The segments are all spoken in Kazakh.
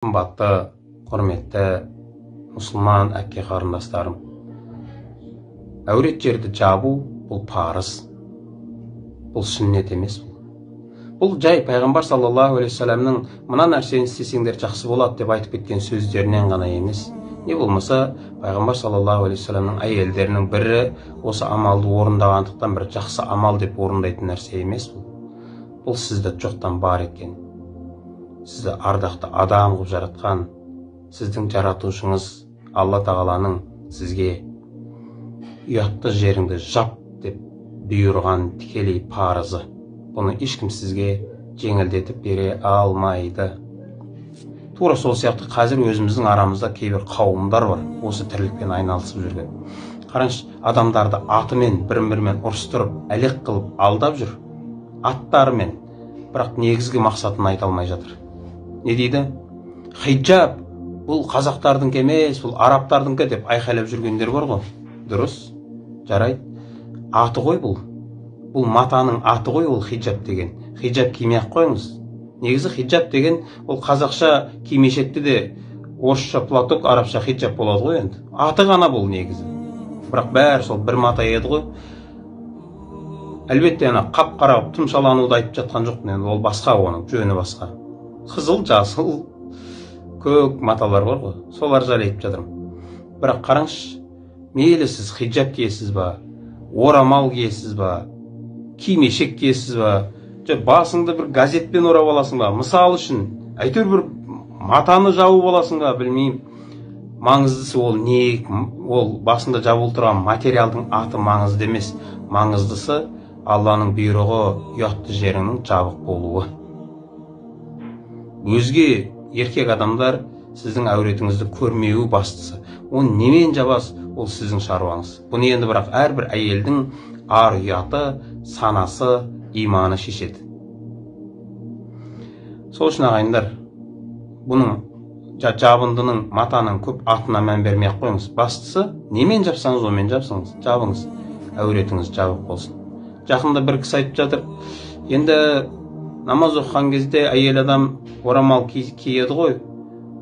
Qымбатты, құрметті мұсылман әпке қарындастарым. Әурет жерді жабу бұл парыз. Бұл сүннет емес. Бұл жай пайғамбар саллаллаху алейхи вассаламның мына нәрсені істесеңдер жақсы болады деп айтып кеткен сөздерінен ғана емес. Не болмаса, пайғамбар саллаллаху алейхи вассаламның әйелдерінің бірі осы амалды орындағандықтан бір жақсы амал деп орындайтын нәрсе емес. Бұл сізді жоқтан бар еткен, сізді ардақты адам қылып жаратқан, сіздің жаратушыңыз Алла тағаланың сізге ұятты жеріңді жап деп бұйырған тікелей парызы. Бұны ешкім сізге жеңілдетіп бере алмайды. Тура сол сияқты қазір өзіміздің арамызда кейбір қауымдар бар, осы тірлікпен айналысып жүрген. Қараңызшы, адамдарды атымен бірін-бірімен ұрыстырып, әлек қылып алдап жүр, аттарымен, бірақ негізгі мақсатын айта алмай жатыр. Не дейді? Хиджаб бұл қазақтардың емес, бұл арабтардың деп айқайлап жүргендер бар ғой. Дұрыс, жарайды. Аты ғой бұл. Бұл матаның аты ғой ол хиджаб деген. Хиджаб кимей ақ қойыңыз. Негізі хиджаб деген ол қазақша кимешекті де орысша платок, арабша хиджаб болады ғой енді. Аты ғана бұл негізі. Бірақ бәрі сол бір мата еді ғой. Әлбетте ана қап-қара тұмшалануды айтып жатқан жоқ, енді ол басқа, оның жөні басқа. Қызыл, жасыл, көк маталар бар ғой, солар жайлы айтып жатырмын. Бірақ қараңызшы, мейлі сіз хиджаб киесіз ба, орамал киесіз ба, кимешек киесіз ба, басыңды бір газетпен орап аласың ба, мысал үшін, әйтеуір бір матаны жауып аласың ба, білмеймін. Маңыздысы ол не, ол басында жабылып тұрған материалдың аты маңызды емес. Маңыздысы Алланың бұйрығы ұятты жеріңнің жабық болуы. Өзге еркек адамдар сіздің әуретіңізді көрмеуі бастысы. Оны немен жабас, ол сіздің шаруаңыз. Бұны енді бірақ әрбір әйелдің ар ұяты, санасы, иманы шешеді. Сол үшін ағайындар, бұның жабындының, матаның көп атына мән бермей ақ қойыңыз. Бастысы, немен жапсаңыз, омен жапсаңыз, жабыңыз, әуретіңіз жабық болсын. Жақында бір кісі айтып жатыр, енді намаз оқыған кезде әйел адам орамал киеді ғой.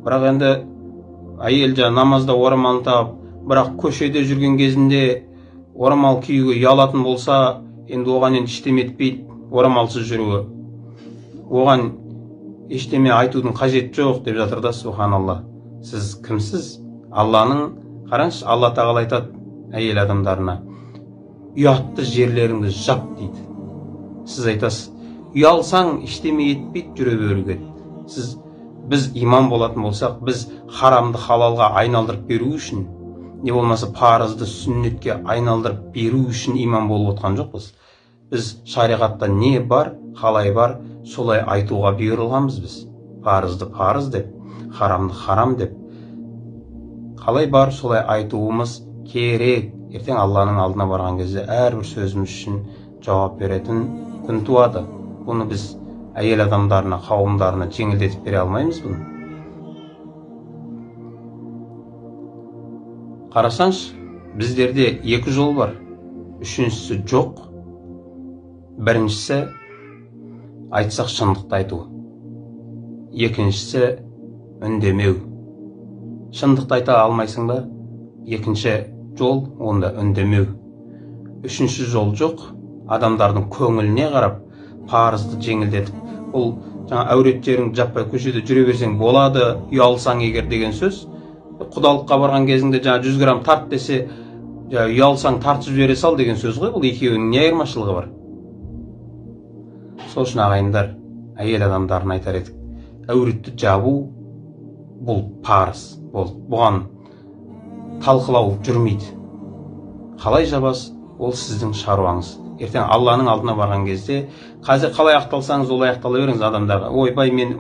Бірақ енді әйел намазда орамалын тағып, бірақ көшеде жүрген кезінде орамал киюге ұялатын болса, енді оған енді ештеме етпейді, орамалсыз жүруі. Оған ештеме айтудың қажеті жоқ деп жатыр да, субханалла. Сіз кімсіз? Алланың, қараңызшы, Алла тағала айтады әйел адамдарына, ұятты жерлеріңді жап дейді. Сіз айтасыз, ұялсаң ештеме етпейді, жүре беруге. Біз иман болатын болсақ, біз харамды халалға айналдырып беру үшін, не болмаса парызды сүннетке айналдырып беру үшін иман болып отқан жоқпыз. Біз шариғатта не бар, қалай бар, солай айтуға бұйырылғанбыз біз. Парызды парыз деп, харамды харам деп. Қалай бар, солай айтуымыз керек. Ертең Алланың алдына барған кезде әрбір сөзіміз үшін жауап беретін күн туады. Бұны біз әйел адамдарына, қауымдарына жеңілдетіп бере алмаймыз бұны. Қарасаңшы, біздерде екі жол бар. Үшіншісі жоқ. Біріншісі айтсақ шындықты айту. Екіншісі үндемеу. Шындықты айта алмайсың ба? Екінші жол онда үндемеу. Үшінші жол жоқ. Адамдардың көңіліне қарап, парызды жеңілдетіп, ол жаңа әуреттерің жаппай көшеде жүре берсең болады, ұялсаң егер деген сөз. Құдалыққа барған кезіңде жаңа 100 грамм тарт десе, ұялсаң тартып жібере сал деген сөз ғой. Бұл екеуінің не айырмашылығы бар? Сол үшін ағайындар, әйел адамдарын айтар едік, әуретті жабу бұл парыз. Бұған талқылау жүрмейді. Қалай жабас, ол сіздің шаруаңыз. Ертең Алланың алдына барған кезде, қазір қалай ақталсаңыз, олай ақтала беріңіз адамдарға. Ойбай, мен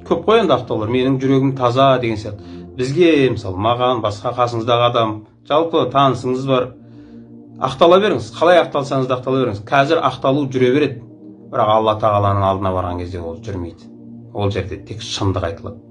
көп қой енді ақталар, менің жүрегім таза деген сияқты. Бізге, мысалы, маған, басқа қасыңыздағы адам, жалпы танысыңыз бар, ақтала беріңіз. Қалай ақталсаңыз да ақтала беріңіз. Қазір ақталу жүре береді. Бірақ Алла тағаланың алдына барған кезде ол жүрмейді. Ол жерде тек шындық айтылады.